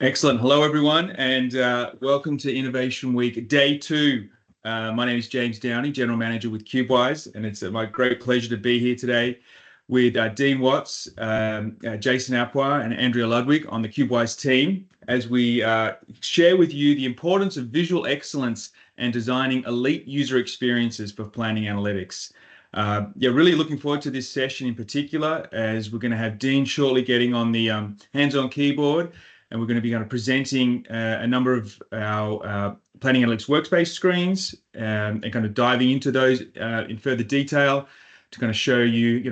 Excellent. Hello, everyone, and welcome to Innovation Week, Day 2. My name is James Downey, General Manager with Cubewise, and it's my great pleasure to be here today with Dean Watts, Jason Apwar, and Andrea Ludwig on the Cubewise team as we share with you the importance of visual excellence and designing elite user experiences for planning analytics. Really looking forward to this session in particular, as we're going to have Dean shortly getting on the hands-on keyboard. And we're going to be presenting a number of our Planning Analytics workspace screens and kind of diving into those in further detail to kind of show you,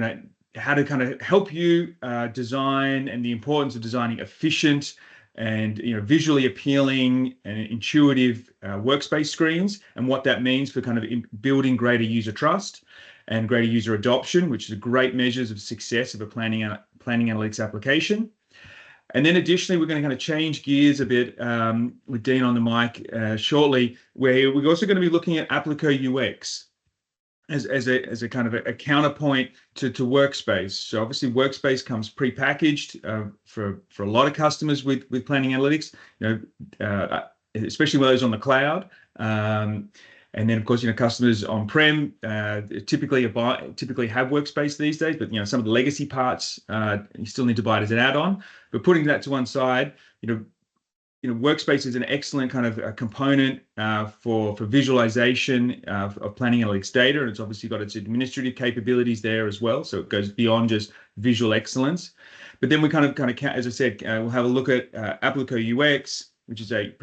how to kind of help you design, and the importance of designing efficient and visually appealing and intuitive workspace screens, and what that means for kind of building greater user trust and greater user adoption, which is great measures of success of a planning analytics application. And then additionally, we're going to kind of change gears a bit with Dean on the mic shortly, where we're also going to be looking at Applico UX as a kind of a counterpoint to Workspace. So obviously, Workspace comes pre-packaged for a lot of customers with planning analytics, especially those on the cloud. And then, of course, customers on-prem typically have Workspace these days, but some of the legacy parts you still need to buy it as an add-on. But putting that to one side, Workspace is an excellent kind of a component for visualization of planning analytics data, and it's obviously got its administrative capabilities there as well. So it goes beyond just visual excellence. But then we kind of as I said, we'll have a look at Applico UX, which is a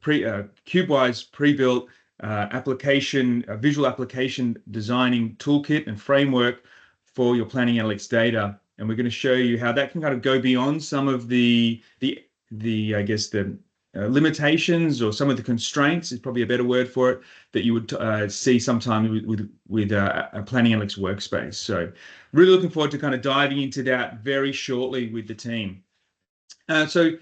Cubewise pre-built visual application designing toolkit and framework for your planning analytics data. And we're going to show you how that can kind of go beyond some of the limitations, or some of the constraints is probably a better word for it, that you would see sometimes with a planning analytics workspace. So really looking forward to kind of diving into that very shortly with the team. So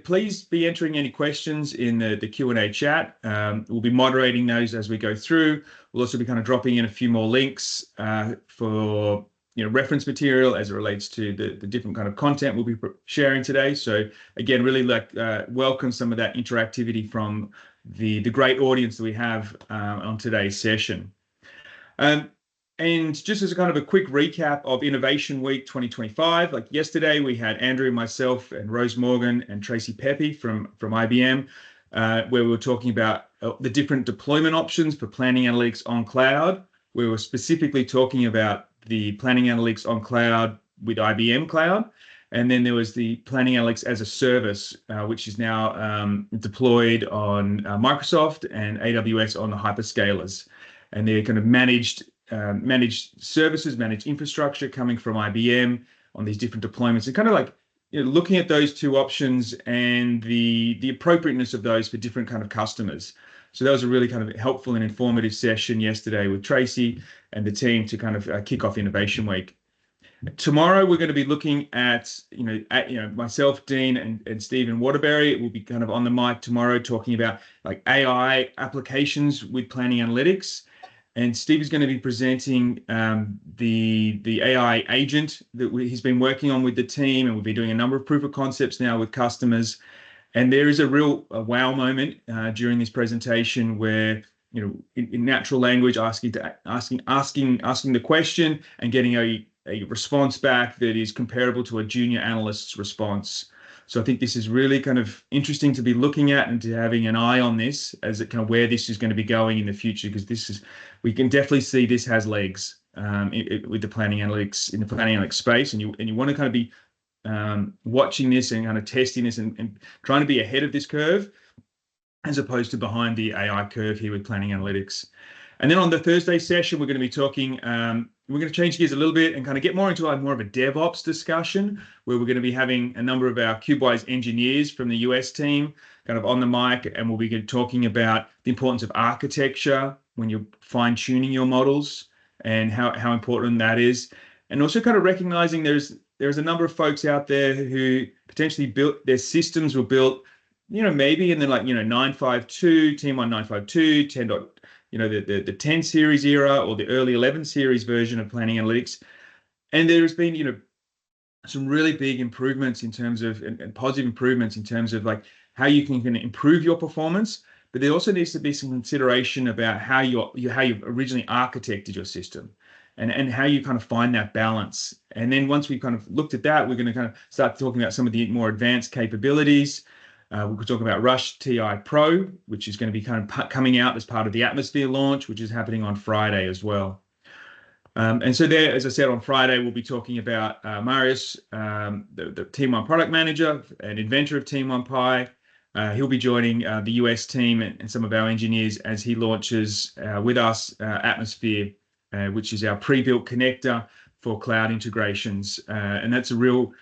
please be entering any questions in the Q&A chat. We'll be moderating those as we go through. We'll also be kind of dropping in a few more links for reference material as it relates to the different kind of content we'll be sharing today. So again, really welcome some of that interactivity from the great audience that we have on today's session. And just as a kind of a quick recap of Innovation Week 2025, like yesterday we had Andrew, myself, and Rose Morgan and Tracy Pepe from IBM, where we were talking about the different deployment options for planning analytics on cloud. We were specifically talking about the planning analytics on cloud with IBM Cloud. And then there was the planning analytics as a service, which is now deployed on Microsoft and AWS on the hyperscalers. And they're kind of managed services, managed infrastructure coming from IBM on these different deployments, and kind of looking at those two options and the appropriateness of those for different kind of customers. So that was a really kind of helpful and informative session yesterday with Tracy and the team to kind of kick off Innovation Week. Tomorrow we're going to be looking at myself, Dean, and Stephen Waterbury. We'll be kind of on the mic tomorrow talking about AI applications with planning analytics. And Steve is going to be presenting the AI agent that he's been working on with the team, and we'll be doing a number of proof of concepts now with customers. And there is a real wow moment during this presentation where, in natural language, asking the question and getting a response back that is comparable to a junior analyst's response. So I think this is really kind of interesting to be looking at, and to having an eye on this as it kind of where this is going to be going in the future, because we can definitely see this has legs with the planning analytics, in the planning analytics space, and you want to kind of be watching this and kind of testing this and trying to be ahead of this curve, as opposed to behind the AI curve here with planning analytics. And then on the Thursday session, we're going to be talking, we're going to change gears a little bit and kind of get more into more of a DevOps discussion, where we're going to be having a number of our Cubewise engineers from the US team kind of on the mic, and we'll be talking about the importance of architecture when you're fine-tuning your models, and how important that is. And also kind of recognizing there's a number of folks out there who potentially built their systems were built, maybe in the 952, Team 1 952, 10. The 10 series era, or the early 11 series version of planning analytics. And there's been, some really big improvements in terms of, and positive improvements in terms of how you can improve your performance, but there also needs to be some consideration about how you've originally architected your system, and how you kind of find that balance. And then once we've kind of looked at that, we're going to kind of start talking about some of the more advanced capabilities. We could talk about Rush TI Pro, which is going to be kind of coming out as part of the Atmosphere launch, which is happening on Friday as well. And so there, as I said, on Friday, we'll be talking about Marius, the Team One product manager and inventor of Team One Pi. He'll be joining the US team and some of our engineers as he launches with us Atmosphere, which is our pre-built connector for cloud integrations. And that's a real,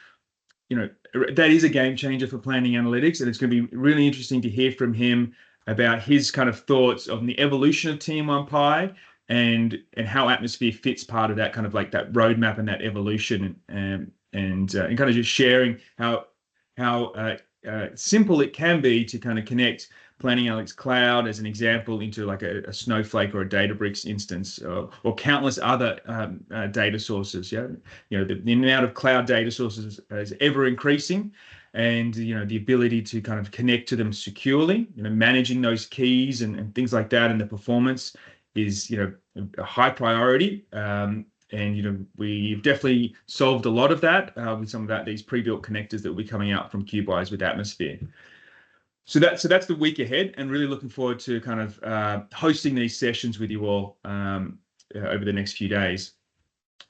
that is a game changer for planning analytics. And it's going to be really interesting to hear from him about his kind of thoughts on the evolution of Team One Pi and how Atmosphere fits part of that kind of like that roadmap and that evolution, and kind of just sharing how simple it can be to kind of connect Planning Analytics Cloud, as an example, into like a Snowflake or a Databricks instance, or countless other data sources. Yeah, the amount of cloud data sources is ever increasing, and the ability to kind of connect to them securely, managing those keys and things like that, and the performance is a high priority. And we've definitely solved a lot of that with some of these pre-built connectors that will be coming out from Cubewise with Atmosphere. So that's the week ahead, and really looking forward to kind of hosting these sessions with you all over the next few days.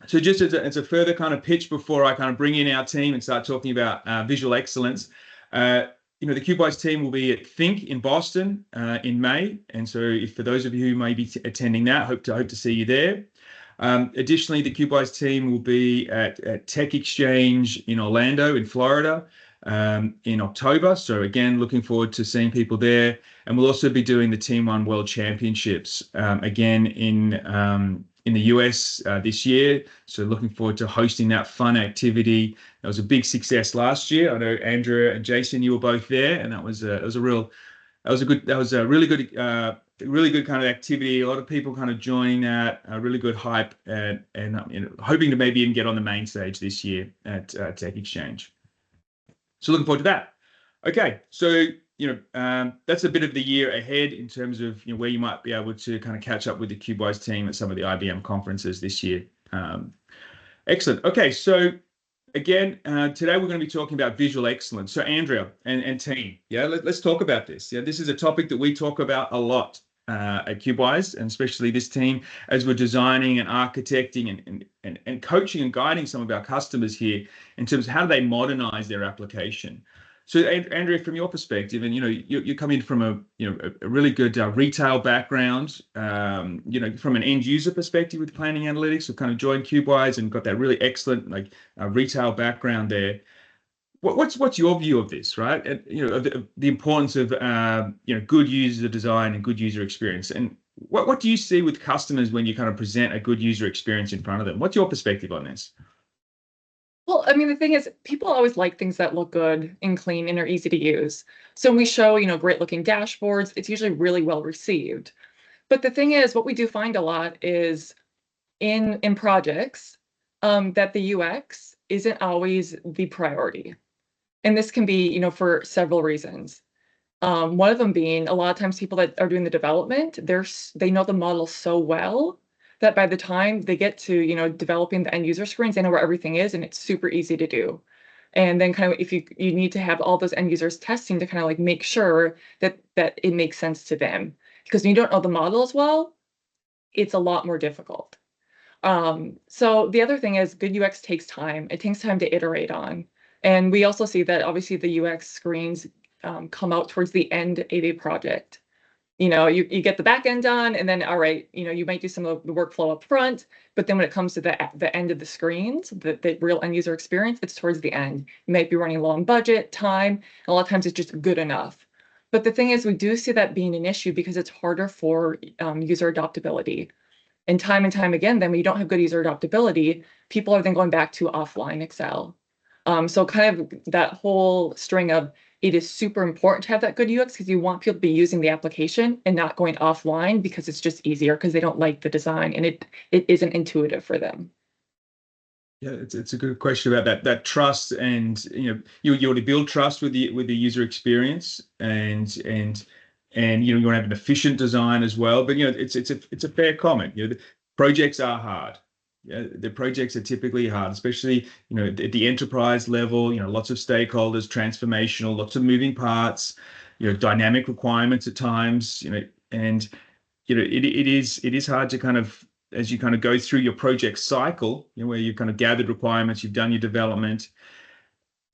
So just as a further kind of pitch before I kind of bring in our team and start talking about visual excellence, the Cubewise team will be at Think in Boston in May, and so if for those of you who may be attending that, hope to see you there. Additionally, the Cubewise team will be at Tech Exchange in Orlando, in Florida, in October. So again, looking forward to seeing people there. And we'll also be doing the Team One World Championships again in the US this year. So looking forward to hosting that fun activity. That was a big success last year. I know Andrea and Jason, you were both there, and that was a really good kind of activity. A lot of people kind of joining that, really good hype, and hoping to maybe even get on the main stage this year at Tech Exchange. So looking forward to that. Okay, so that's a bit of the year ahead in terms of where you might be able to kind of catch up with the Cubewise team at some of the IBM conferences this year. Excellent. Okay, so again, today we're going to be talking about visual excellence. So Andrea and team, let's talk about this. This is a topic that we talk about a lot at Cubewise, and especially this team as we're designing and architecting and coaching and guiding some of our customers here in terms of how do they modernize their application. So Andrea, from your perspective, and you're coming from a really good retail background, from an end user perspective with planning analytics, we've kind of joined Cubewise and got that really excellent retail background there. What's your view of this, right? And the importance of good user design and good user experience, and what do you see with customers when you kind of present a good user experience in front of them? What's your perspective on this? Well, I mean, the thing is, people always like things that look good and clean and are easy to use. So when we show, great looking dashboards, it's usually really well received. But the thing is, what we do find a lot is in projects that the UX isn't always the priority. And this can be, for several reasons. One of them being a lot of times people that are doing the development, they know the model so well that by the time they get to, developing the end user screens, they know where everything is, and it's super easy to do. And then kind of if you need to have all those end users testing to kind of make sure that it makes sense to them. Because when you don't know the model as well, it's a lot more difficult. So the other thing is good UX takes time. It takes time to iterate on. And we also see that obviously the UX screens come out towards the end of a project. You get the back end done, and then, all right, you might do some of the workflow up front, but then when it comes to the end of the screens, the real end user experience, it's towards the end. You might be running low on budget, time, and a lot of times it's just good enough. But the thing is, we do see that being an issue because it's harder for user adoptability. And time again, then when you don't have good user adoptability, people are then going back to offline Excel. So kind of that whole string of it is super important to have that good UX because you want people to be using the application and not going offline because it's just easier because they don't like the design and it isn't intuitive for them. Yeah, it's a good question about that trust, and you already build trust with the user experience, and you want to have an efficient design as well. But it's a fair comment. The projects are hard. Yeah, the projects are typically hard, especially at the enterprise level. Lots of stakeholders, transformational, lots of moving parts. Dynamic requirements at times. And it is hard to kind of, as you kind of go through your project cycle, where you've kind of gathered requirements, you've done your development,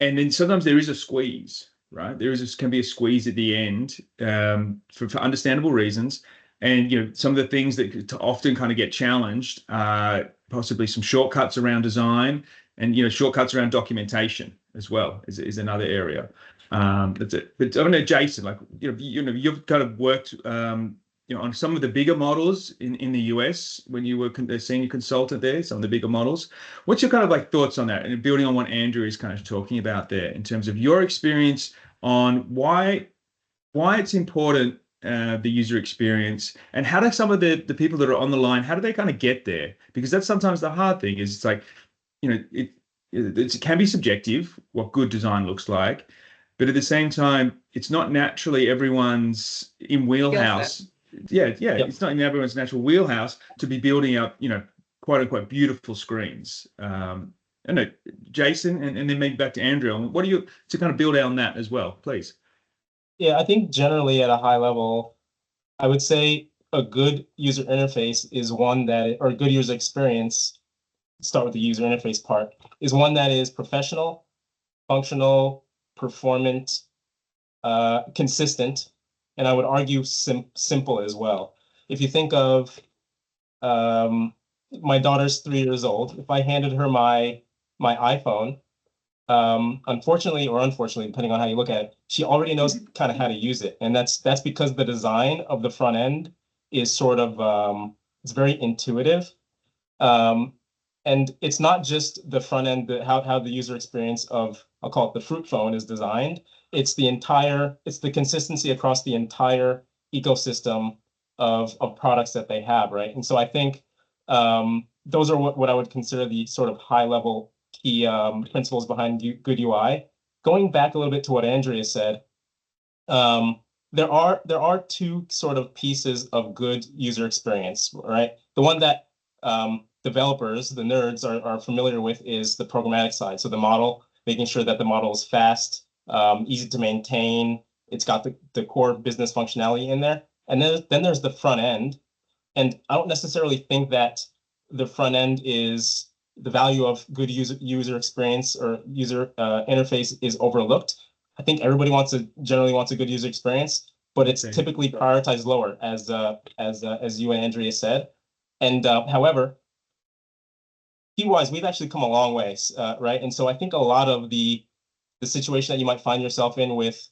and then sometimes there is a squeeze, right? Can be a squeeze at the end, for understandable reasons. And some of the things that often kind of get challenged are possibly some shortcuts around design, and shortcuts around documentation as well is another area. That's it. But I don't know, Jason, like you've kind of worked on some of the bigger models in the US when you were a senior consultant there, some of the bigger models. What's your kind of like thoughts on that? And building on what Andrew is kind of talking about there in terms of your experience on why it's important, the user experience, and how do some of the people that are on the line, how do they kind of get there? Because that's sometimes the hard thing is it's like, it can be subjective what good design looks like, but at the same time, it's not naturally everyone's in wheelhouse. Yeah, Yep. it's not in everyone's natural wheelhouse to be building up, quote unquote, beautiful screens. I know, Jason, and then maybe back to Andrew. What do you to kind of build on that as well, please? Yeah, I think generally at a high level, I would say a good user interface is one that, or a good user experience, start with the user interface part, is one that is professional, functional, performant, consistent, and I would argue simple as well. If you think of my daughter's 3 years old, if I handed her my iPhone, unfortunately or unfortunately, depending on how you look at it, she already knows kind of how to use it, and that's because the design of the front end is sort of it's very intuitive. And it's not just the front end, how the user experience of, I'll call it the fruit phone, is designed. It's the consistency across the entire ecosystem of products that they have, right? And so I think those are what I would consider the sort of high level key principles behind good UI. Going back a little bit to what Andrea said, there are two sort of pieces of good user experience, right? The one that developers, the nerds, are familiar with is the programmatic side. So the model, making sure that the model is fast, easy to maintain. It's got the core business functionality in there. And then there's the front end. And I don't necessarily think that the front end is the value of good user experience or user interface is overlooked. I think everybody generally wants a good user experience, but it's typically prioritized lower, as you and Andrea said. And however, Cubewise, we've actually come a long ways, right? And so I think a lot of the situation that you might find yourself in with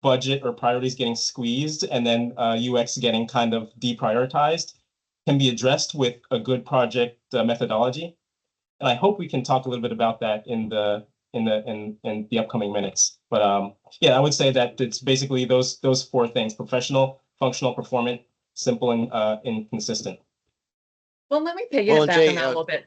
budget or priorities getting squeezed and then UX getting kind of deprioritized can be addressed with a good project methodology. And I hope we can talk a little bit about that in the upcoming minutes. But yeah, I would say that it's basically those 4 things: professional, functional, performant, simple, and consistent. Well, let me piggyback Jay, on that a little bit.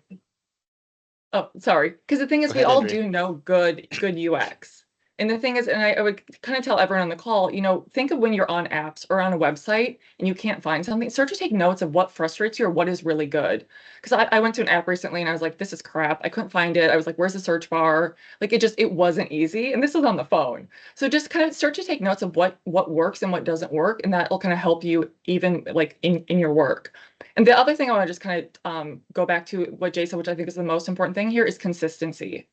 Oh, sorry. Because the thing is, Go we ahead, all Andrea. do know good UX. And the thing is, and I would kind of tell everyone on the call, think of when you're on apps or on a website and you can't find something, start to take notes of what frustrates you or what is really good. Because I went to an app recently and I was like, this is crap. I couldn't find it. I was like, where's the search bar? Like it wasn't easy. And this was on the phone. So just kind of start to take notes of what works and what doesn't work. And that will kind of help you even like in your work. And the other thing I want to just kind of go back to what Jay said, which I think is the most important thing here, is consistency.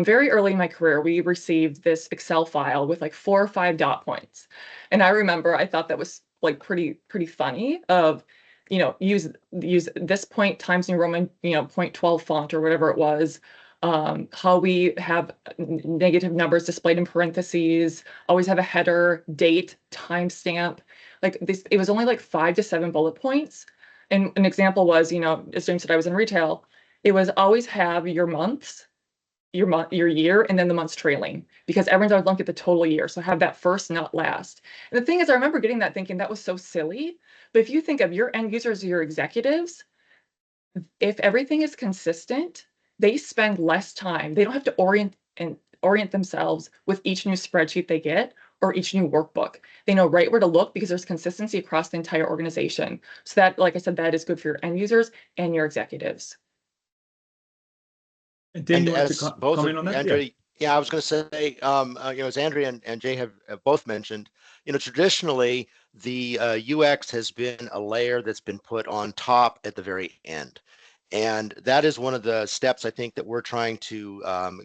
Very early in my career, we received this Excel file with like 4 or 5 dot points. And I remember I thought that was like pretty funny of, use this point times New Roman, point 12 font or whatever it was. How we have negative numbers displayed in parentheses, always have a header, date, timestamp. Like this, it was only like 5 to 7 bullet points. And an example was, as James said, I was in retail. It was always have your months, your year, and then the months trailing, because everyone's always looking at the total year. So have that first, not last. And the thing is, I remember getting that thinking that was so silly. But if you think of your end users, your executives, if everything is consistent, they spend less time. They don't have to orient themselves with each new spreadsheet they get or each new workbook. They know right where to look because there's consistency across the entire organization. So that, like I said, that is good for your end users and your executives. And Dan, And you want as to both comment of on that? Andrea, yeah, I was going to say, as Andrea and Jay have both mentioned, traditionally the UX has been a layer that's been put on top at the very end. And that is one of the steps I think that we're trying to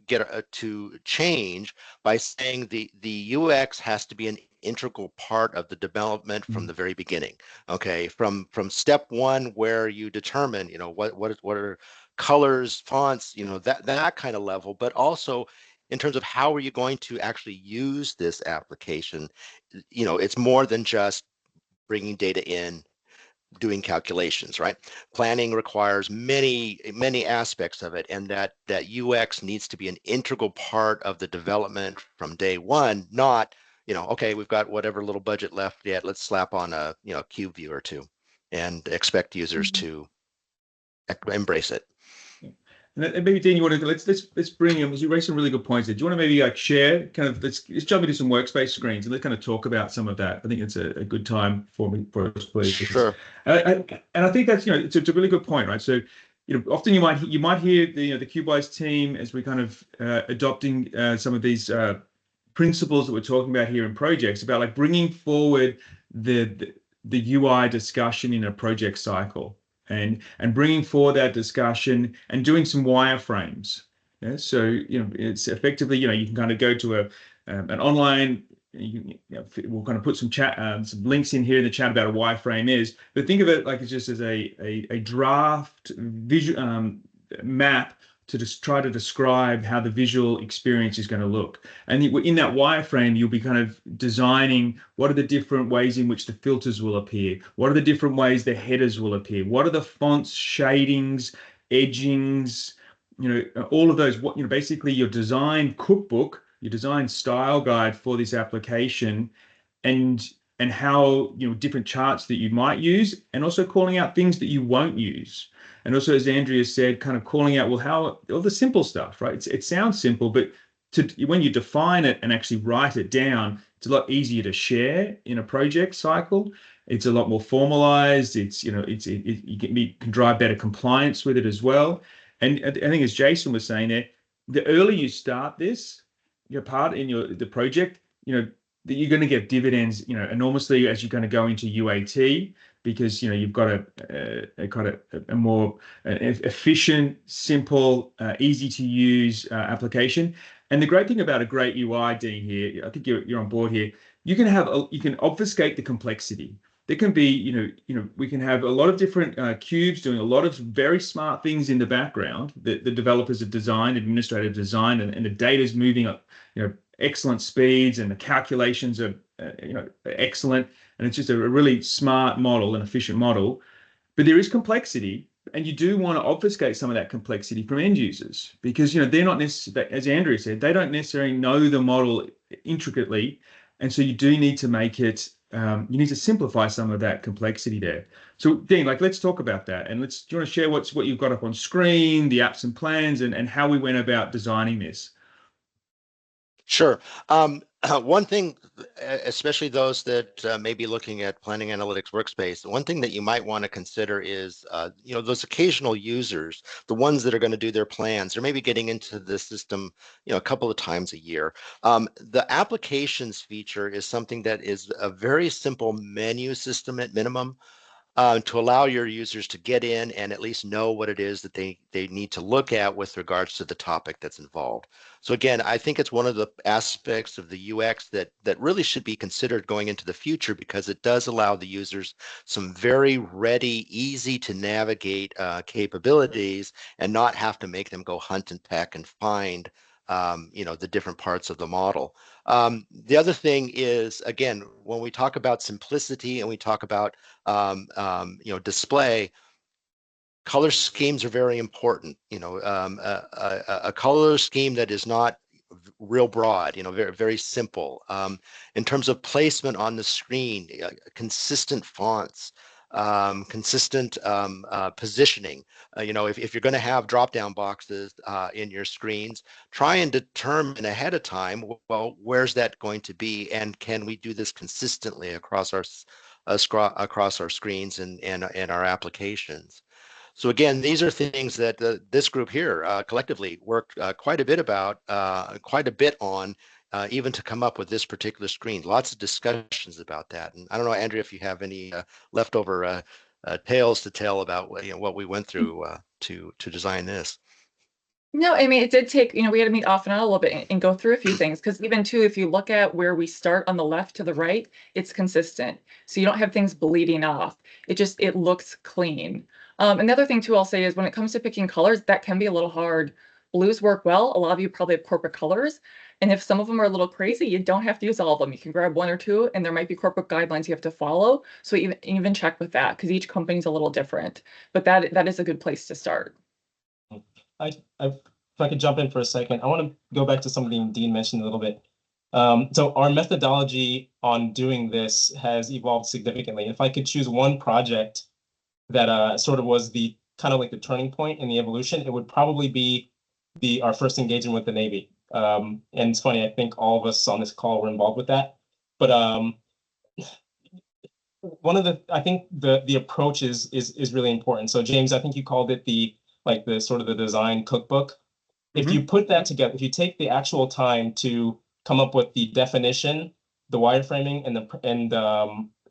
get to change by saying the UX has to be an integral part of the development from the very beginning. Okay, from step one where you determine, what are colors, fonts, that kind of level, but also in terms of how are you going to actually use this application. It's more than just bringing data in, doing calculations, right? Planning requires many aspects of it, and that UX needs to be an integral part of the development from day one, not okay, we've got whatever little budget left yet, let's slap on a cube view or two and expect users to embrace it. And maybe Dan, you want to let's bring him. You raised some really good points there. Do you want to maybe share kind of let's jump into some workspace screens and let's kind of talk about some of that. I think it's a good time for us, please. Sure. And I think that's it's a really good point, right? So often you might hear the Cubewise team as we kind of adopting some of these principles that we're talking about here in projects about like bringing forward the UI discussion in a project cycle. And bringing forward that discussion and doing some wireframes. Yeah? So it's effectively you can kind of go to an online. We'll kind of put some some links in here in the chat about a wireframe is, but think of it like it's just as a draft visual map to just try to describe how the visual experience is going to look. And in that wireframe, you'll be kind of designing what are the different ways in which the filters will appear? What are the different ways the headers will appear? What are the fonts, shadings, edgings, all of those, basically your design cookbook, your design style guide for this application and how, different charts that you might use and also calling out things that you won't use. And also, as Andrea said, kind of calling out, well, how all the simple stuff, right? It sounds simple, but when you define it and actually write it down, it's a lot easier to share in a project cycle. It's a lot more formalized. You can drive better compliance with it as well. And I think as Jason was saying there, the earlier you start this, your part in the project, that you're going to get dividends, enormously as you're going to go into UAT because you've got a more efficient, simple, easy to use application. And the great thing about a great UI, Dean, here, I think you're on board here. You can obfuscate the complexity. There can be, we can have a lot of different cubes doing a lot of very smart things in the background that the developers have designed, administrative design, and the data is moving up, excellent speeds, and the calculations are, excellent. And it's just a really smart model, an efficient model. But there is complexity, and you do want to obfuscate some of that complexity from end users because, they're not necessarily, as Andrea said, they don't necessarily know the model intricately. And so you do need to make it, you need to simplify some of that complexity there. So Dean, let's talk about that. And do you want to share what you've got up on screen, the apps and plans, and how we went about designing this? Sure. One thing, especially those that may be looking at Planning Analytics Workspace, one thing that you might want to consider is, those occasional users, the ones that are going to do their plans, or maybe getting into the system, a couple of times a year. The applications feature is something that is a very simple menu system at minimum. To allow your users to get in and at least know what it is that they need to look at with regards to the topic that's involved. So again, I think it's one of the aspects of the UX that really should be considered going into the future because it does allow the users some very ready, easy to navigate capabilities and not have to make them go hunt and peck and find the different parts of the model. The other thing is, again, when we talk about simplicity and we talk about display, color schemes are very important. A color scheme that is not real broad, very, very simple. In terms of placement on the screen, consistent fonts, consistent positioning. If you're going to have drop-down boxes in your screens, try and determine ahead of time, well, where's that going to be, and can we do this consistently across our screens and our applications. So again, these are things that this group here collectively worked quite a bit on, even to come up with this particular screen. Lots of discussions about that. And I don't know, Andrea, if you have any leftover tales to tell about what we went through to design this. No, I mean, it did take, we had to meet off and on a little bit and go through a few things, because even too, if you look at where we start on the left to the right, it's consistent. So you don't have things bleeding off. It looks clean. Another thing too, I'll say is when it comes to picking colors, that can be a little hard. Blues work well. A lot of you probably have corporate colors. And if some of them are a little crazy, you don't have to use all of them. You can grab one or two, and there might be corporate guidelines you have to follow. So even check with that, because each company's a little different. But that is a good place to start. If I could jump in for a second, I want to go back to something Dean mentioned a little bit. So our methodology on doing this has evolved significantly. If I could choose one project that sort of was the kind of like the turning point in the evolution, it would probably be our first engagement with the Navy. And it's funny, I think all of us on this call were involved with that. But I think the approach is really important. So James, I think you called it the sort of the design cookbook. If you put that together, if you take the actual time to come up with the definition, the wireframing, and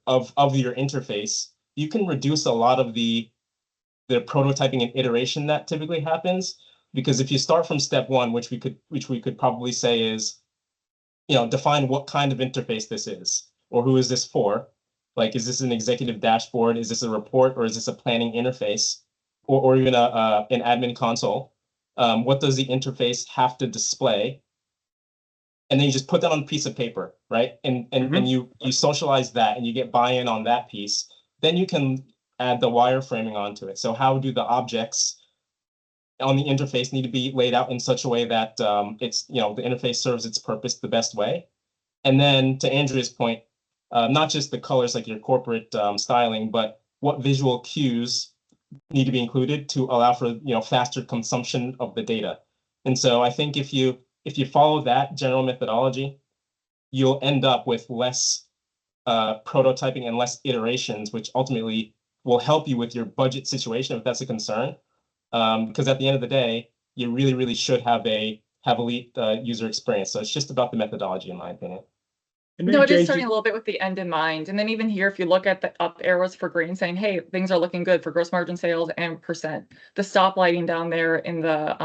of your interface, you can reduce a lot of the prototyping and iteration that typically happens. Because if you start from step one, which we could probably say is, define what kind of interface this is, or who is this for? Like, is this an executive dashboard? Is this a report, or is this a planning interface, or even an admin console? What does the interface have to display? And then you just put that on a piece of paper, right? And you socialize that, and you get buy-in on that piece. Then you can add the wireframing onto it. So how do the objects on the interface need to be laid out in such a way that it's the interface serves its purpose the best way? And then to Andrea's point, not just the colors like your corporate styling, but what visual cues need to be included to allow for faster consumption of the data. And so I think if you follow that general methodology, you'll end up with less prototyping and less iterations, which ultimately will help you with your budget situation if that's a concern. Because at the end of the day, you really, really should have elite user experience. So it's just about the methodology, in my opinion. No, it is starting a little bit with the end in mind. And then even here, if you look at the up arrows for green, saying, hey, things are looking good for gross margin sales and percent. The stop lighting down there in the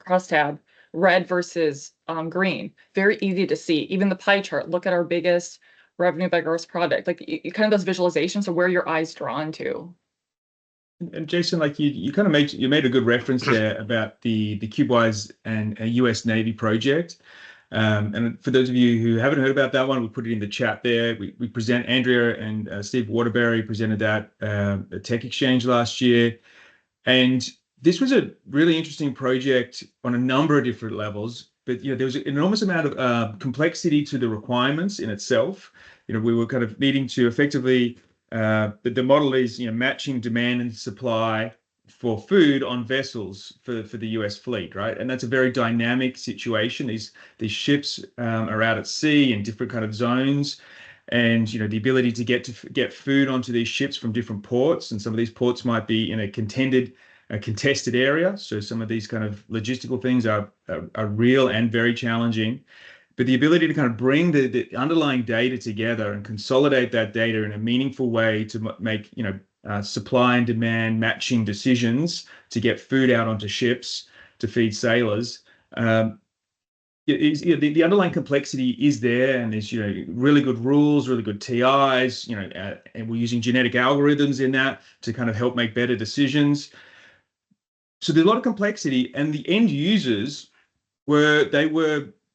crosstab, red versus green, very easy to see. Even the pie chart, look at our biggest revenue by gross product. Like you kind of those visualizations are where your eyes drawn to. And Jason, like you kind of made a good reference there about the Cubewise and US Navy project. And for those of you who haven't heard about that one, we put it in the chat there. We present Andrea and Steve Waterbury presented that at Tech Exchange last year. And this was a really interesting project on a number of different levels. But there was an enormous amount of complexity to the requirements in itself. We were kind of needing to effectively the model is matching demand and supply for food on vessels for the US fleet, right? And that's a very dynamic situation. These ships are out at sea in different kind of zones, and the ability to get food onto these ships from different ports, and some of these ports might be in a contested area. So some of these kind of logistical things are real and very challenging. But the ability to kind of bring the underlying data together and consolidate that data in a meaningful way to make supply and demand matching decisions to get food out onto ships to feed sailors. The underlying complexity is there, and there's really good rules, really good TIs, and we're using genetic algorithms in that to kind of help make better decisions. So there's a lot of complexity, and the end users were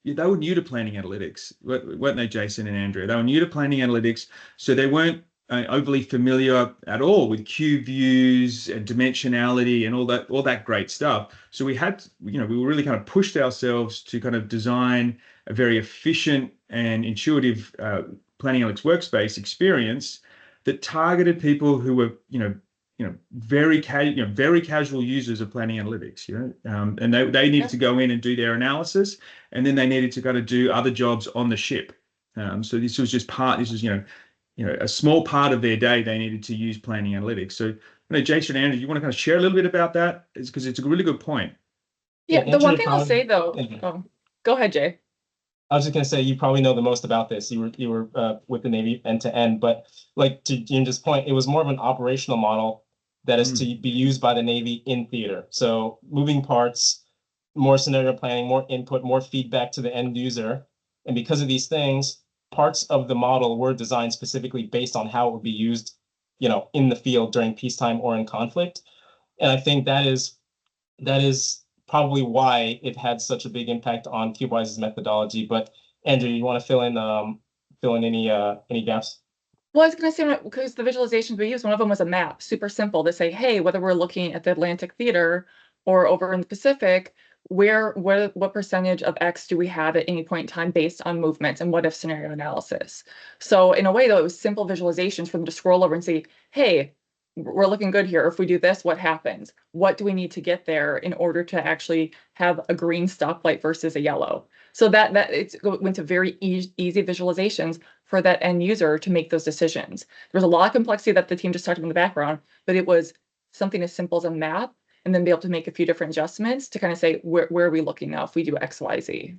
new to planning analytics, weren't they, Jason and Andrea? They were new to planning analytics, so they weren't overly familiar at all with cube views and dimensionality and all that great stuff. So we were really kind of pushed ourselves to kind of design a very efficient and intuitive planning analytics workspace experience that targeted people who were, very casual users of planning analytics, and they needed to go in and do their analysis, and then they needed to go to do other jobs on the ship. So this was a small part of their day they needed to use planning analytics. So, Jason and Andrew, you want to kind of share a little bit about that? It's because it's a really good point. Yeah, the one thing I'll say though, go ahead, Jay. I was just going to say, you probably know the most about this. You were with the Navy end to end, but like to James's point, it was more of an operational model that is to be used by the Navy in theater. So moving parts, more scenario planning, more input, more feedback to the end user. And because of these things, parts of the model were designed specifically based on how it would be used, in the field during peacetime or in conflict. And I think that is probably why it had such a big impact on Cubewise's methodology. But Andrew, you want to fill in any gaps? Well, I was going to say, because the visualizations we used, one of them was a map, super simple to say, hey, whether we're looking at the Atlantic theater or over in the Pacific, what percentage of X do we have at any point in time based on movements and what if scenario analysis. So in a way, though, it was simple visualizations for them to scroll over and see, hey, we're looking good here. If we do this, what happens? What do we need to get there in order to actually have a green stoplight versus a yellow? So that it went to very easy visualizations for that end user to make those decisions. There was a lot of complexity that the team just talked about in the background, but it was something as simple as a map, and then be able to make a few different adjustments to kind of say, where are we looking now if we do X, Y, Z?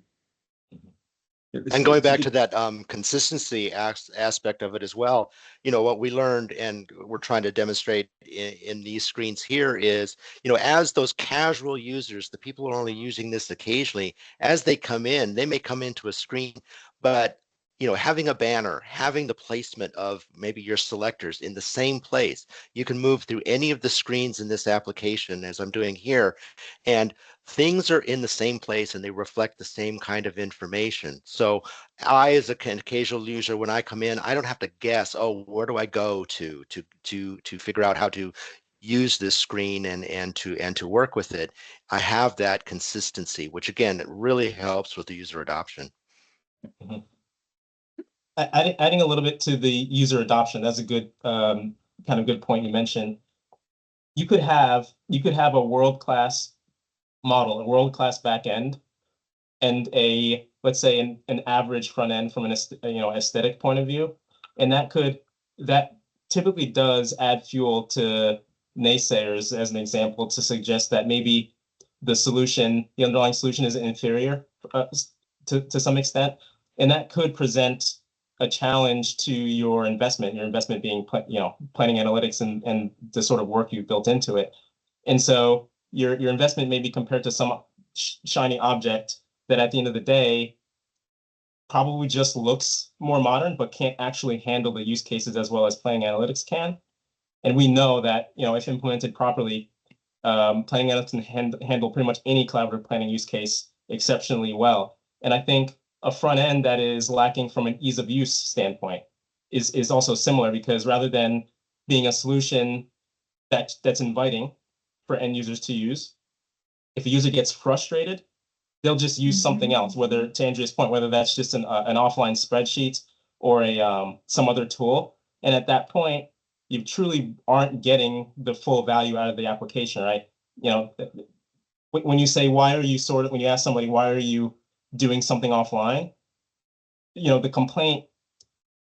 And going back to that consistency aspect of it as well, what we learned and we're trying to demonstrate in these screens here is, as those casual users, the people who are only using this occasionally, as they come in, they may come into a screen, but having a banner, having the placement of maybe your selectors in the same place, you can move through any of the screens in this application as I'm doing here, and things are in the same place and they reflect the same kind of information. So I, as a occasional user, when I come in, I don't have to guess, oh, where do I go to figure out how to use this screen and to work with it. I have that consistency, which again, it really helps with the user adoption. Mm-hmm. Adding a little bit to the user adoption, that's a good kind of good point you mentioned. You could have a world-class model, a world-class back end, and let's say an average front end from an aesthetic point of view, and that typically does add fuel to naysayers, as an example, to suggest that maybe the underlying solution is inferior to some extent, and that could present a challenge to your investment being, planning analytics and the sort of work you've built into it. And so your investment may be compared to some shiny object that at the end of the day probably just looks more modern, but can't actually handle the use cases as well as planning analytics can. And we know that, if implemented properly, planning analytics can handle pretty much any collaborative planning use case exceptionally well. And I think a front end that is lacking from an ease of use standpoint is also similar, because rather than being a solution that's inviting for end users to use, if a user gets frustrated, they'll just use something else, whether, to Andrea's point, whether that's just an offline spreadsheet or some other tool. And at that point, you truly aren't getting the full value out of the application, right? When you say, when you ask somebody, why are you doing something offline, the complaint,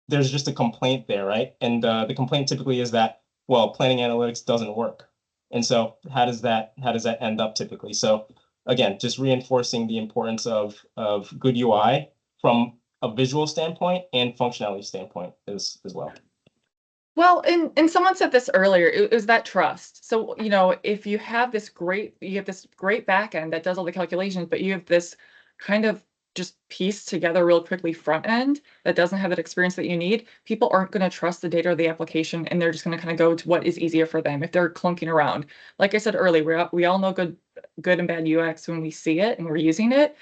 there's just a complaint there, right? And the complaint typically is that, well, planning analytics doesn't work. And so how does that end up typically? So again, just reinforcing the importance of good UI from a visual standpoint and functionality standpoint as well. Well, and someone said this earlier, it was that trust. So, if you have this great back end that does all the calculations, but you have this kind of just piece together real quickly front end that doesn't have that experience that you need, people aren't going to trust the data or the application, and they're just going to kind of go to what is easier for them if they're clunking around. Like I said earlier, we all know good and bad UX when we see it and we're using it.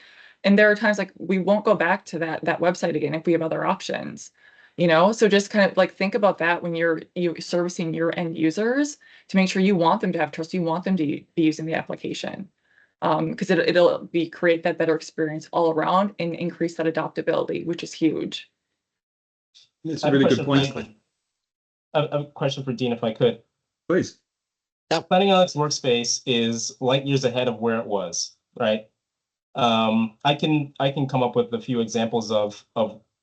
And there are times like we won't go back to that website again if we have other options. So just kind of like think about that when you're servicing your end users, to make sure you want them to have trust, you want them to be using the application, because it'll create that better experience all around and increase that adoptability, which is huge. It's a really good point. a question for Dean, if I could. Please. Planning Analytics Workspace is light years ahead of where it was, right? I can come up with a few examples of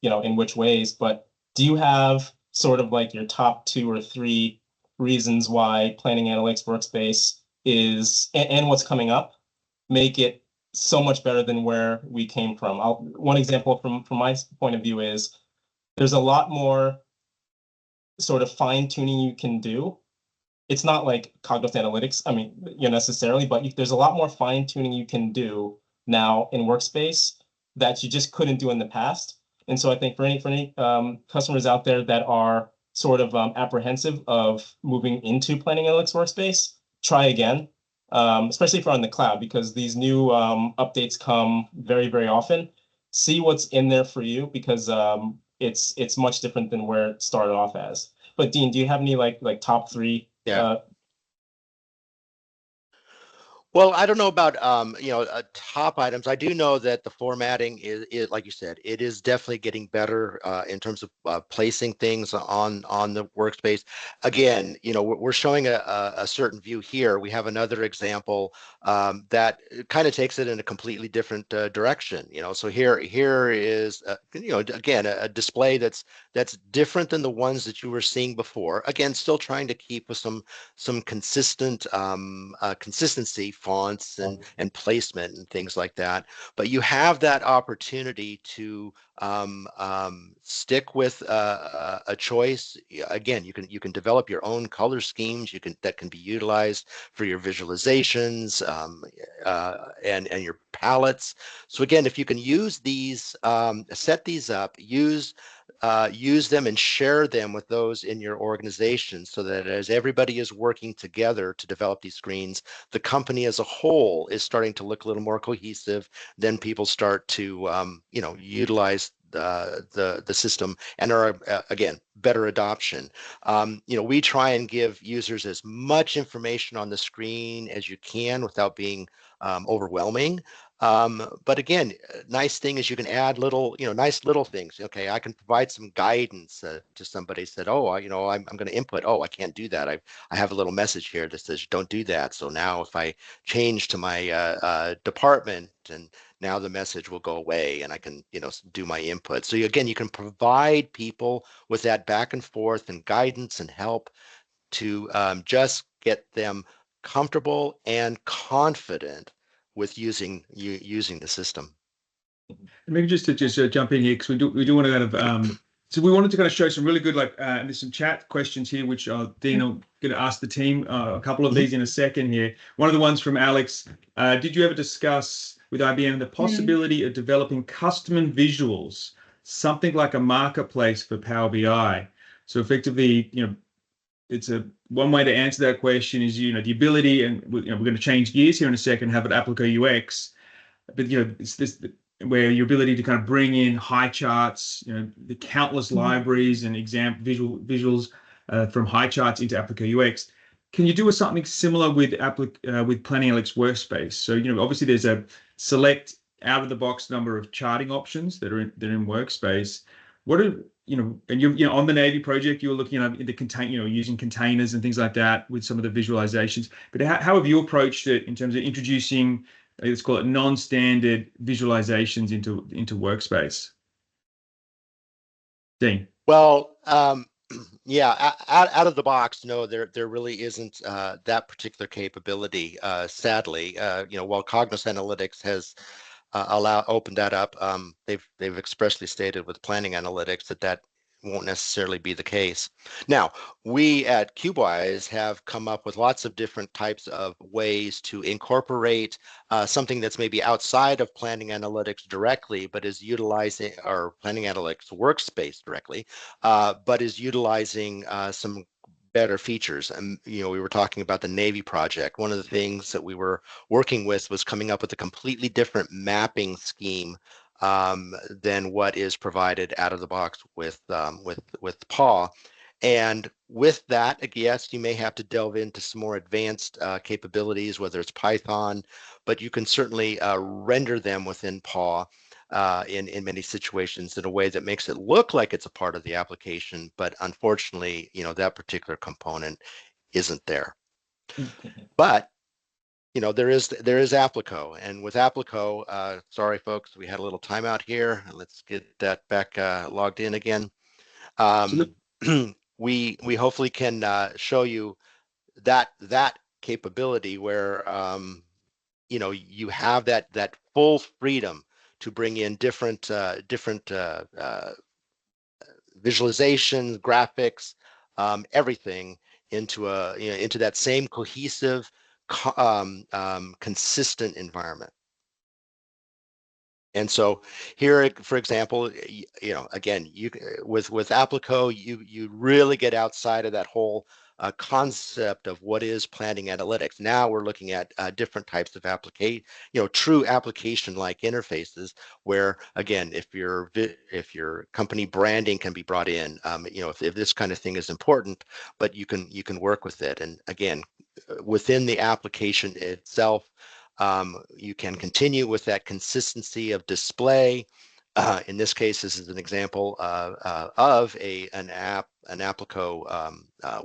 in which ways, but do you have sort of like your top 2 or 3 reasons why Planning Analytics Workspace is and what's coming up make it so much better than where we came from? One example from my point of view is there's a lot more sort of fine tuning you can do. It's not like Cognos Analytics, I mean, necessarily, but there's a lot more fine tuning you can do now in Workspace that you just couldn't do in the past. And so I think for any customers out there that are sort of apprehensive of moving into Planning Analytics Workspace, try again, especially if you're on the cloud, because these new updates come very, very often. See what's in there for you, because it's much different than where it started off as. But Dean, do you have any like top 3? Yeah. Well, I don't know about top items. I do know that the formatting is like you said, it is definitely getting better in terms of placing things on the workspace. Again, we're showing a certain view here. We have another example that kind of takes it in a completely different direction. So here is again a display that's different than the ones that you were seeing before. Again, still trying to keep with some consistent consistency, fonts and placement and things like that. But you have that opportunity to stick with a choice. Again, you can develop your own color schemes that can be utilized for your visualizations and your palettes. So again, if you can use these, set these up, use them and share them with those in your organization, so that as everybody is working together to develop these screens, the company as a whole is starting to look a little more cohesive. Then people start to utilize the system and are again better adoption. We try and give users as much information on the screen as you can without being overwhelming. But again, nice thing is you can add nice little things. Okay, I can provide some guidance to somebody. Said, oh, I'm going to input. Oh, I can't do that. I have a little message here that says don't do that. So now if I change to my department, and now the message will go away, and I can do my input. So again, you can provide people with that back and forth and guidance and help to just get them comfortable and confident with using the system. Maybe just to jump in here, because we do want to kind of so we wanted to kind of show some really good there's some chat questions here which Dean will going to ask the team a couple of these in a second here. One of the ones from Alex, did you ever discuss with IBM the possibility of developing custom visuals, something like a marketplace for Power BI? So effectively, it's one way to answer that question is the ability, and we're going to change gears here in a second, have it Applico UX, but it's this where your ability to kind of bring in high charts, the countless libraries and visuals from high charts into Applico UX. Can you do something similar with Planning Analytics Workspace? So obviously there's a select out of the box number of charting options that are in Workspace. What are and you're on the Navy project, you were looking at using containers and things like that with some of the visualizations. But how have you approached it in terms of introducing, let's call it, non-standard visualizations into Workspace? Dean. Well, yeah, out of the box, no, there really isn't that particular capability. Sadly, while Cognos Analytics has opened that up, they've expressly stated with Planning Analytics that won't necessarily be the case. Now, we at Cubewise have come up with lots of different types of ways to incorporate something that's maybe outside of Planning Analytics directly, but is utilizing, or Planning Analytics Workspace directly, but is utilizing some better features. And we were talking about the Navy project. One of the things that we were working with was coming up with a completely different mapping scheme than what is provided out of the box with PAW. And with that, yes, you may have to delve into some more advanced capabilities, whether it's Python, but you can certainly render them within PAW. in many situations in a way that makes it look like it's a part of the application, but unfortunately, that particular component isn't there. But there is Applico, and with Applico, sorry folks, we had a little timeout here. Let's get that back logged in again. We hopefully can show you that capability where you have that full freedom to bring in different visualization, graphics, everything into into that same cohesive, consistent environment. And so here, for example, again, with Applico, you really get outside of that whole concept of what is planning analytics. Now we're looking at different types of true application-like interfaces, where again, if your company branding can be brought in, if this kind of thing is important, but you can work with it. And again, within the application itself, you can continue with that consistency of display. In this case, this is an example of an Applico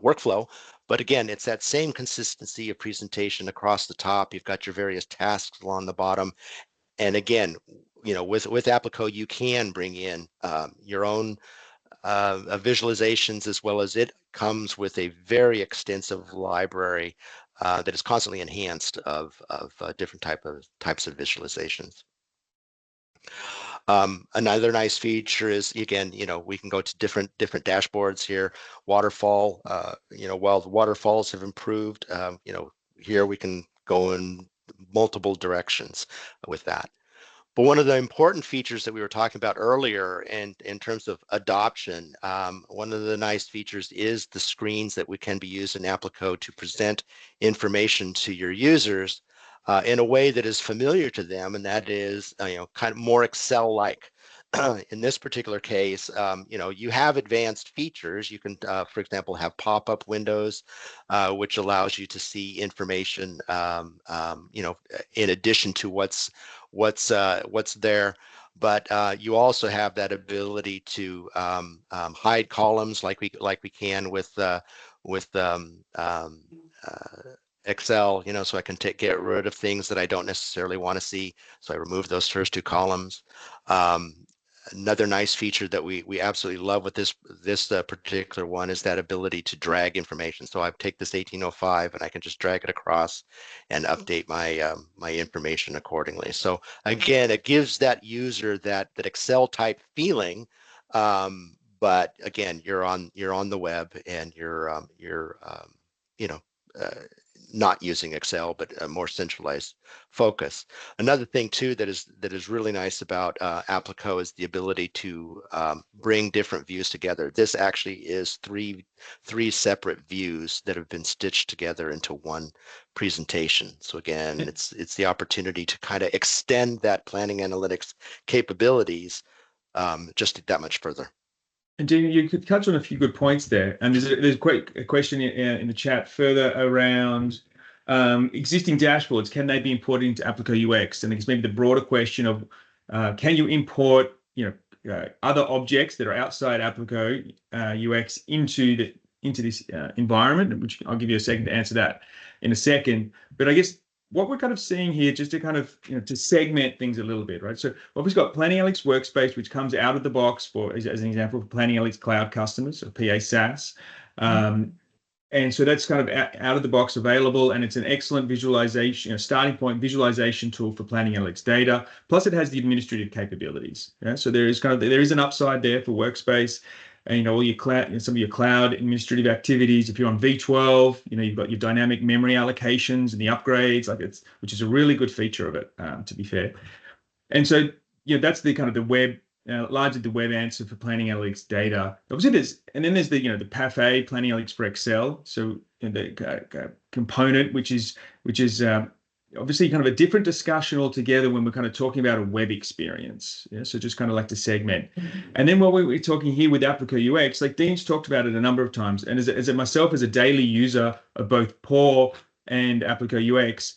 workflow. But again, it's that same consistency of presentation across the top. You've got your various tasks along the bottom. And again, with Applico, you can bring in your own visualizations, as well as it comes with a very extensive library that is constantly enhanced of different types of visualizations. Another nice feature is, again, we can go to different dashboards here. Waterfall, while the waterfalls have improved, here we can go in multiple directions with that. But one of the important features that we were talking about earlier, and in terms of adoption, one of the nice features is the screens that we can be used in Applico to present information to your users in a way that is familiar to them, and that is kind of more Excel-like. In this particular case, you have advanced features. You can, for example, have pop-up windows, which allows you to see information, in addition to what's there. But you also have that ability to hide columns like we can with Excel, so I can get rid of things that I don't necessarily want to see. So I remove those first two columns. Another nice feature that we absolutely love with this particular one is that ability to drag information. So I take this 1805 and I can just drag it across and update my my information accordingly. So again, it gives that user that Excel type feeling, but again, you're on the web, and you're not using Excel, but a more centralized focus. Another thing too that is really nice about Applico is the ability to bring different views together. This actually is three separate views that have been stitched together into one presentation. So again, it's the opportunity to kind of extend that planning analytics capabilities just that much further. And Jamie, you could touch on a few good points there. And there's quite a question in the chat further around existing dashboards. Can they be imported into Applico UX? And I guess maybe the broader question of can you import other objects that are outside Applico UX into this environment? Which I'll give you a second to answer that in a second. But I guess what we're kind of seeing here, just to kind of to segment things a little bit, right? So we've got Planning Analytics Workspace, which comes out of the box as an example for Planning Analytics Cloud customers, or PA SaaS. And so that's kind of out of the box available, and it's an excellent visualization, starting point visualization tool for planning analytics data. Plus, it has the administrative capabilities. Yeah? So there is an upside there for Workspace. And all your cloud, some of your cloud administrative activities. If you're on V12, you've got your dynamic memory allocations and the upgrades, which is a really good feature of it, to be fair. And so that's the kind of the web, largely the web answer for planning analytics data. Obviously, there's the PAF-A, planning analytics for Excel. So the component, which is obviously kind of a different discussion altogether when we're kind of talking about a web experience. Yeah, so just kind of like to segment. And then what we're talking here with Applico UX, like Dean's talked about it a number of times, and as myself as a daily user of both PAW and Applico UX,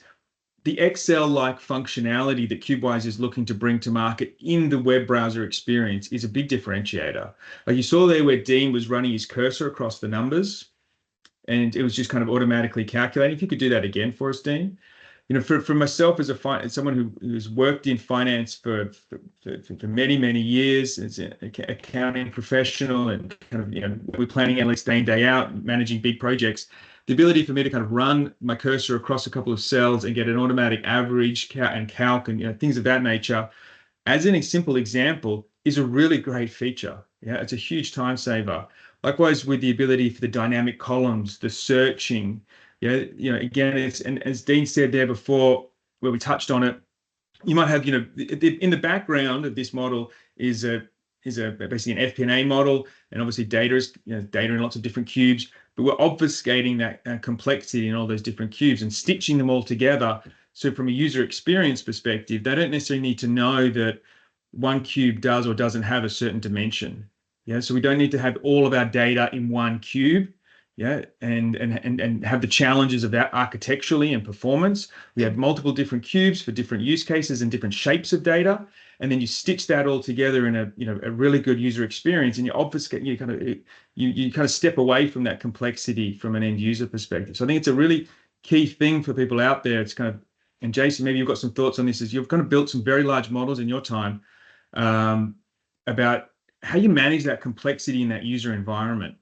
the Excel-like functionality that Cubewise is looking to bring to market in the web browser experience is a big differentiator. Like you saw there where Dean was running his cursor across the numbers, and it was just kind of automatically calculating. If you could do that again for us, Dean. You know, for myself as someone who's worked in finance for many, many years as an accounting professional and kind of, you know, we're planning analytics day in, day out, managing big projects, the ability for me to kind of run my cursor across a couple of cells and get an automatic average and calc and, you know, things of that nature, as a simple example, is a really great feature. Yeah, it's a huge time saver. Likewise, with the ability for the dynamic columns, the searching. Yeah, you know, again, it's, and as Dean said there before, where we touched on it, you might have, you know, in the background of this model is basically an FP&A model, and obviously data is, you know, data in lots of different cubes, but we're obfuscating that complexity in all those different cubes and stitching them all together. So from a user experience perspective, they don't necessarily need to know that one cube does or doesn't have a certain dimension. Yeah, so we don't need to have all of our data in one cube. Yeah, and have the challenges of that architecturally and performance. We have multiple different cubes for different use cases and different shapes of data, and then you stitch that all together in a, you know, a really good user experience, and you obfuscate, you kind of step away from that complexity from an end user perspective. So I think it's a really key thing for people out there. It's kind of, and Jason, maybe you've got some thoughts on this, as you've kind of built some very large models in your time, about how you manage that complexity in that user environment.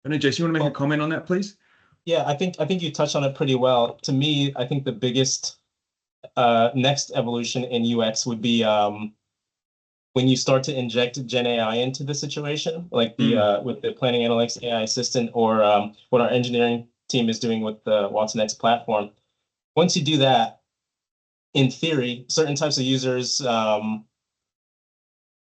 I don't know, Jason, you want to make a comment on that, please? Yeah, I think you touched on it pretty well. To me, I think the biggest next evolution in UX would be when you start to inject Gen AI into the situation, like the with the Planning Analytics AI assistant, or what our engineering team is doing with the watsonx platform. Once you do that, in theory, certain types of users,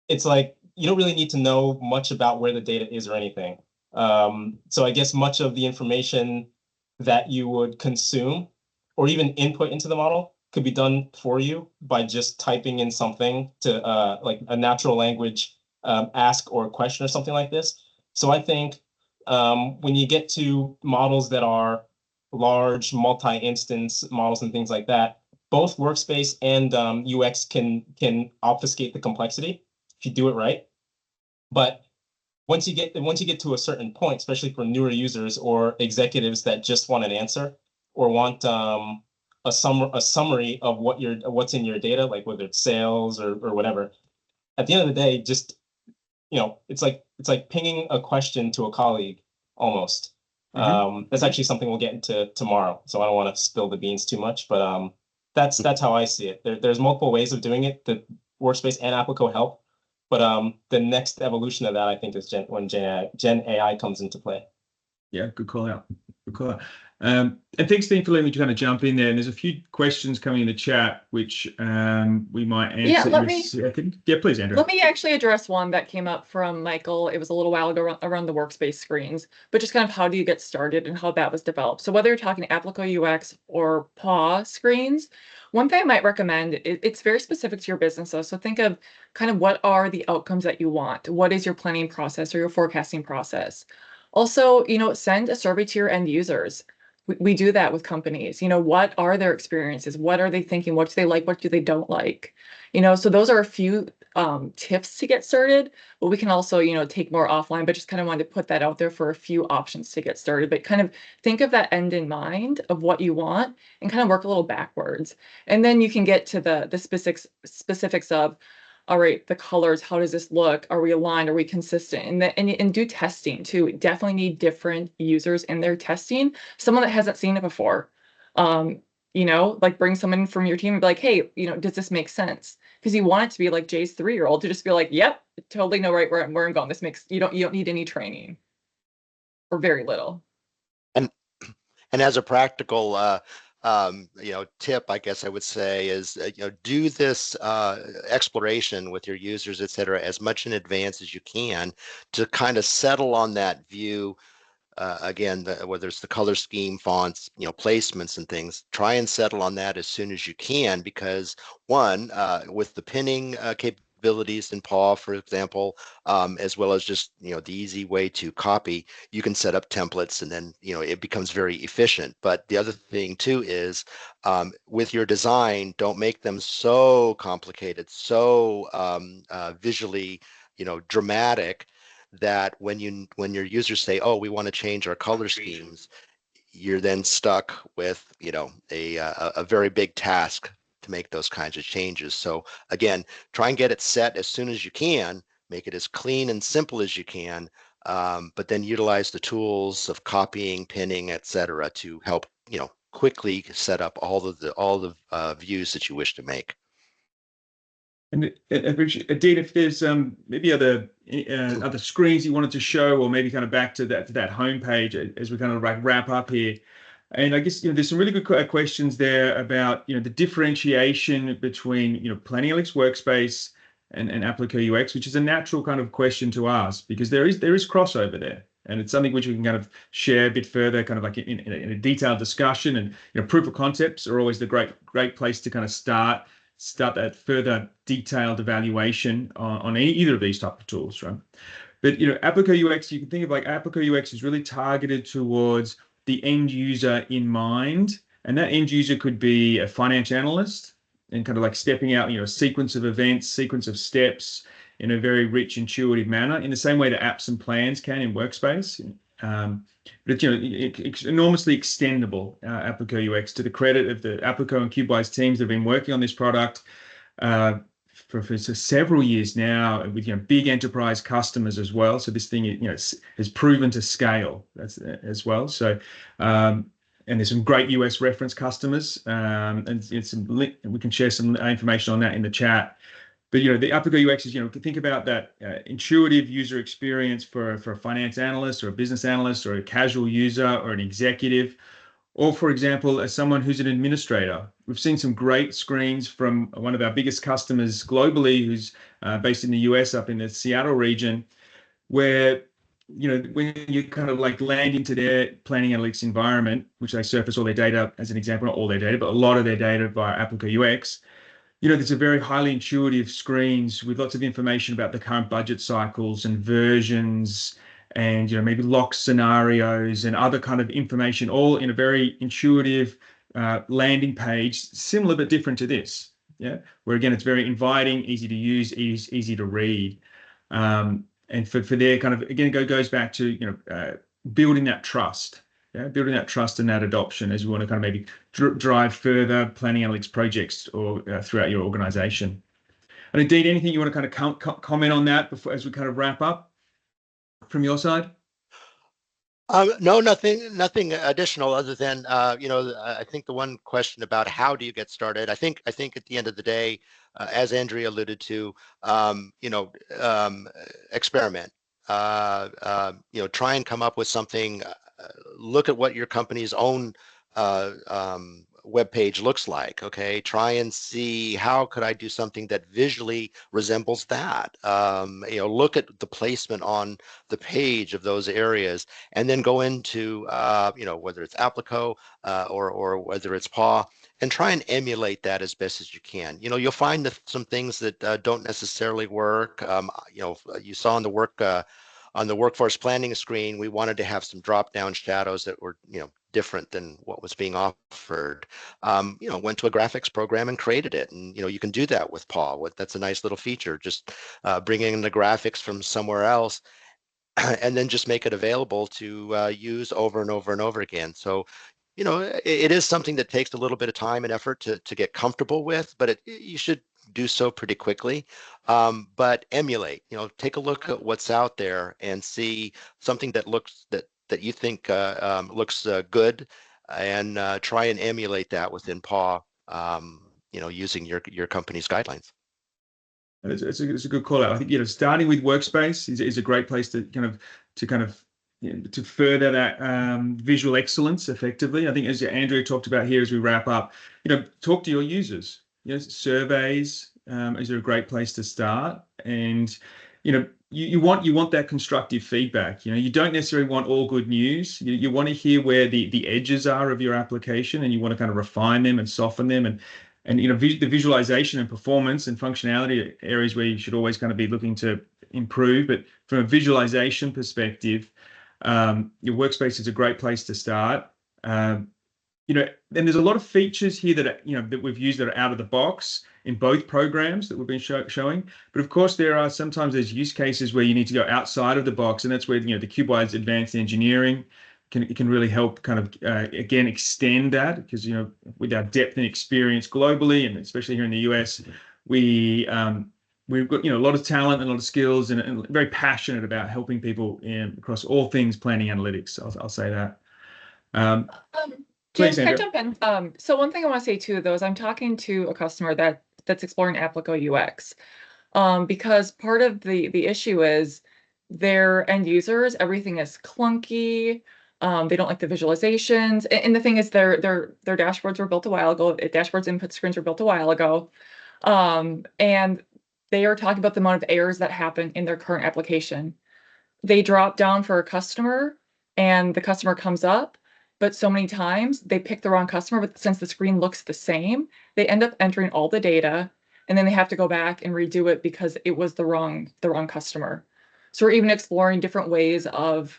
it's like you don't really need to know much about where the data is or anything. So I guess much of the information that you would consume or even input into the model could be done for you by just typing in something to like a natural language ask or question or something like this. So I think when you get to models that are large multi-instance models and things like that, both workspace and UX can obfuscate the complexity if you do it right. But once you get to a certain point, especially for newer users or executives that just want an answer or want a summary of what's in your data, like whether it's sales or whatever, at the end of the day, just, you know, it's like pinging a question to a colleague almost. That's actually something we'll get into tomorrow, so I don't want to spill the beans too much, but that's how I see it. There's multiple ways of doing it that Workspace and Applico help. But the next evolution of that, I think, is when Gen AI comes into play. Yeah, good call out. Good call out. And thanks, Dean, for letting me kind of jump in there. And there's a few questions coming in the chat, which we might answer in a second. Yeah, please, Andrew. Let me actually address one that came up from Michael. It was a little while ago around the workspace screens, but just kind of how do you get started and how that was developed. So whether you're talking Applico UX or PAW screens, one thing I might recommend, it's very specific to your business though. So think of kind of what are the outcomes that you want? What is your planning process or your forecasting process? Also, you know, send a survey to your end users. We do that with companies. You know, what are their experiences? What are they thinking? What do they like? What do they don't like? You know, so those are a few tips to get started, but we can also, you know, take more offline, but just kind of wanted to put that out there for a few options to get started. But kind of think of that end in mind of what you want and kind of work a little backwards. And then you can get to the specifics of, all right, the colors, how does this look? Are we aligned? Are we consistent? And do testing too. We definitely need different users in their testing. Someone that hasn't seen it before, you know, like bring someone from your team and be like, hey, you know, does this make sense? Because you want it to be like Jay's 3-year-old to just be like, yep, totally know right where I'm going. This makes, you don't need any training or very little. And as a practical you know, tip, I guess I would say is, you know, do this exploration with your users, et cetera, as much in advance as you can to kind of settle on that view. Again, whether it's the color scheme, fonts, you know, placements and things, try and settle on that as soon as you can, because one, with the pinning capabilities in PAW, for example, as well as just, the easy way to copy. You can set up templates, and then, it becomes very efficient. But the other thing too is, with your design, don't make them so complicated, so visually, dramatic, that when your users say, oh, we want to change our color schemes, you're then stuck with, a very big task to make those kinds of changes. So again, try and get it set as soon as you can, make it as clean and simple as you can, but then utilize the tools of copying, pinning, etc., to help, quickly set up all the views that you wish to make. And Dean, if there's maybe other screens you wanted to show, or maybe kind of back to that home page as we kind of wrap up here. And I guess there's some really good questions there about the differentiation between Planning Analytics Workspace and Applico UX, which is a natural kind of question to ask, because there is crossover there, and it's something which we can kind of share a bit further, kind of like in a detailed discussion. And proof of concepts are always the great place to kind of start that further detailed evaluation on either of these type of tools, right? But Applico UX, you can think of like Applico UX is really targeted towards the end user in mind, and that end user could be a finance analyst, and kind of like stepping out, a sequence of events, sequence of steps in a very rich, intuitive manner, in the same way that apps and plans can in Workspace. But it's enormously extendable, Applico UX, to the credit of the Applico and Cubewise teams that have been working on this product for several years now, with big enterprise customers as well. So this thing has proven to scale as well. So and there's some great US reference customers, and we can share some information on that in the chat. But the Applico UX is, think about that intuitive user experience for a finance analyst or a business analyst or a casual user or an executive, or for example, as someone who's an administrator. We've seen some great screens from one of our biggest customers globally, who's based in the US, up in the Seattle region, where when you kind of like land into their planning analytics environment, which they surface all their data, as an example, not all their data, but a lot of their data via Applico UX. There's a very highly intuitive screens with lots of information about the current budget cycles and versions, and maybe lock scenarios and other kind of information, all in a very intuitive landing page, similar but different to this. Yeah, where again it's very inviting, easy to use, easy to read, and for their kind of, again, it goes back to building that trust. Yeah, building that trust and that adoption as we want to kind of maybe drive further planning analytics projects or throughout your organization. And indeed, anything you want to kind of comment on that before, as we kind of wrap up from your side? No, nothing additional other than, I think the one question about how do you get started, I think at the end of the day, as Andrea alluded to, experiment, try and come up with something. Look at what your company's own web page looks like. Okay, try and see, how could I do something that visually resembles that? Look at the placement on the page of those areas, and then go into whether it's Applico or whether it's PAW, and try and emulate that as best as you can. You'll find some things that don't necessarily work. You saw on the workforce planning screen, we wanted to have some drop-down shadows that were, different than what was being offered. Went to a graphics program and created it, and you can do that with PAW. That's a nice little feature. Just bring in the graphics from somewhere else, and then just make it available to use over and over and over again. So, it is something that takes a little bit of time and effort to get comfortable with, but you should do so pretty quickly. But emulate, take a look at what's out there and see something that looks that you think looks good, and try and emulate that within PAW, using your company's guidelines. It's a good call out. I think starting with Workspace is a great place to kind of to further that visual excellence effectively. I think, as Andrea talked about here as we wrap up, talk to your users. Surveys is a great place to start, and you want that constructive feedback. You don't necessarily want all good news. You want to hear where the edges are of your application, and you want to kind of refine them and soften them, And the visualization and performance and functionality are areas where you should always kind of be looking to improve. But from a visualization perspective, your workspace is a great place to start. And there's a lot of features here that that we've used that are out of the box in both programs that we've been showing. But of course, sometimes there's use cases where you need to go outside of the box, and that's where the Cubewise Advanced Engineering can really help kind of again extend that, because with our depth and experience globally, and especially here in the US, we've got a lot of talent and a lot of skills, and very passionate about helping people across all things planning analytics. I'll say that. James, can I jump in? So one thing I want to say too, though, is I'm talking to a customer that's exploring Applico UX, because part of the issue is their end users, everything is clunky. They don't like the visualizations, and the thing is, their dashboards were built a while ago. Dashboards input screens were built a while ago, and they are talking about the amount of errors that happen in their current application. They drop down for a customer, and the customer comes up, but so many times they pick the wrong customer. But since the screen looks the same, they end up entering all the data, and then they have to go back and redo it because it was the wrong customer. So we're even exploring different ways of,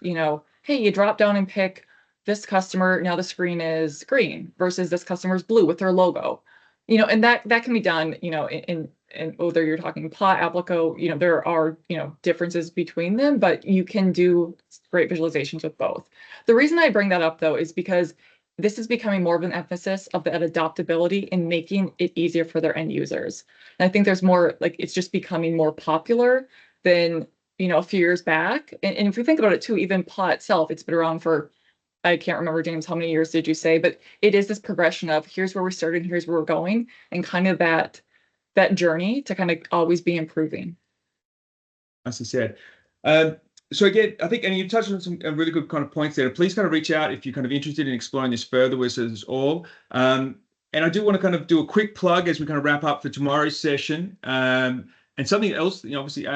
hey, you drop down and pick this customer. Now the screen is green versus this customer's blue with their logo. And that can be done, in whether you're talking PA, Applico, there are, differences between them, but you can do great visualizations with both. The reason I bring that up, though, is because this is becoming more of an emphasis of that adaptability in making it easier for their end users. And I think there's more, it's just becoming more popular than, a few years back. And if we think about it too, even PA itself, it's been around for, I can't remember, James, how many years did you say? But it is this progression of here's where we started, here's where we're going, and kind of that journey to kind of always be improving. As you said. So again, I think, and you touched on some really good kind of points there. Please kind of reach out if you're kind of interested in exploring this further with us all. And I do want to kind of do a quick plug as we kind of wrap up for tomorrow's session. And something else, obviously,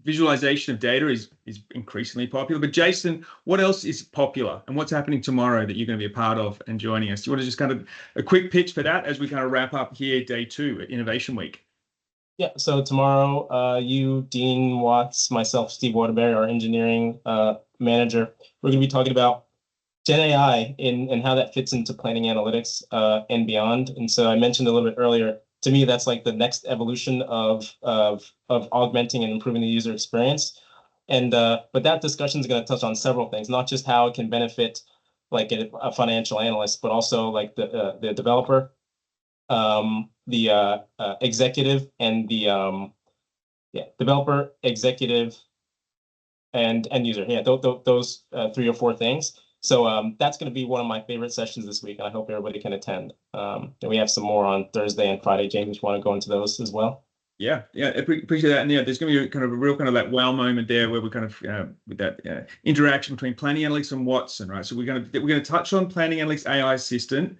visualization of data is increasingly popular. But Jason, what else is popular, and what's happening tomorrow that you're going to be a part of and joining us? Do you want to just kind of a quick pitch for that as we kind of wrap up here, day 2 at Innovation Week? Yeah. So tomorrow, you, Dean Watts, myself, Steve Waterbury, our engineering manager, we're going to be talking about Gen AI and how that fits into planning analytics and beyond. And so I mentioned a little bit earlier, to me, that's like the next evolution of augmenting and improving the user experience. And but that discussion is going to touch on several things, not just how it can benefit like a financial analyst, but also like the developer, the executive, and the developer, executive, and end user. Yeah, those 3 or 4 things. So that's going to be one of my favorite sessions this week, and I hope everybody can attend. And we have some more on Thursday and Friday. James, you want to go into those as well? Yeah, I appreciate that. And there's going to be kind of a real kind of that wow moment there where we kind of with that interaction between Planning Analytics and Watson, right? So we're going to touch on Planning Analytics AI Assistant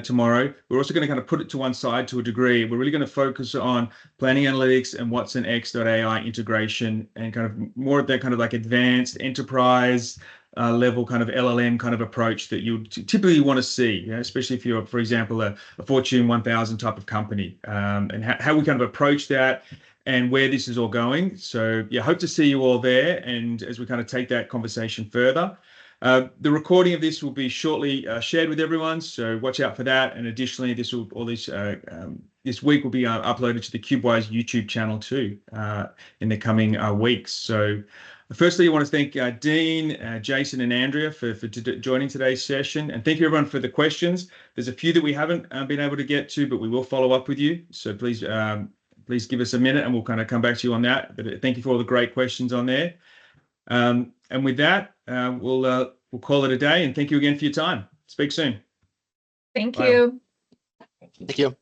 tomorrow. We're also going to kind of put it to one side to a degree. We're really going to focus on Planning Analytics and Watson X.AI integration, and kind of more of that kind of like advanced enterprise level kind of LLM kind of approach that you typically want to see, especially if you're, for example, a Fortune 1000 type of company, and how we kind of approach that and where this is all going. So yeah, hope to see you all there, and as we kind of take that conversation further. The recording of this will be shortly shared with everyone, so watch out for that. And additionally, this week will be uploaded to the Cubewise YouTube channel too in the coming weeks. So firstly, I want to thank Dean, Jason, and Andrea for joining today's session, and thank you everyone for the questions. There's a few that we haven't been able to get to, but we will follow up with you. So please give us a minute, and we'll kind of come back to you on that. But thank you for all the great questions on there. And with that, we'll call it a day, and thank you again for your time. Speak soon. Thank you. Thank you.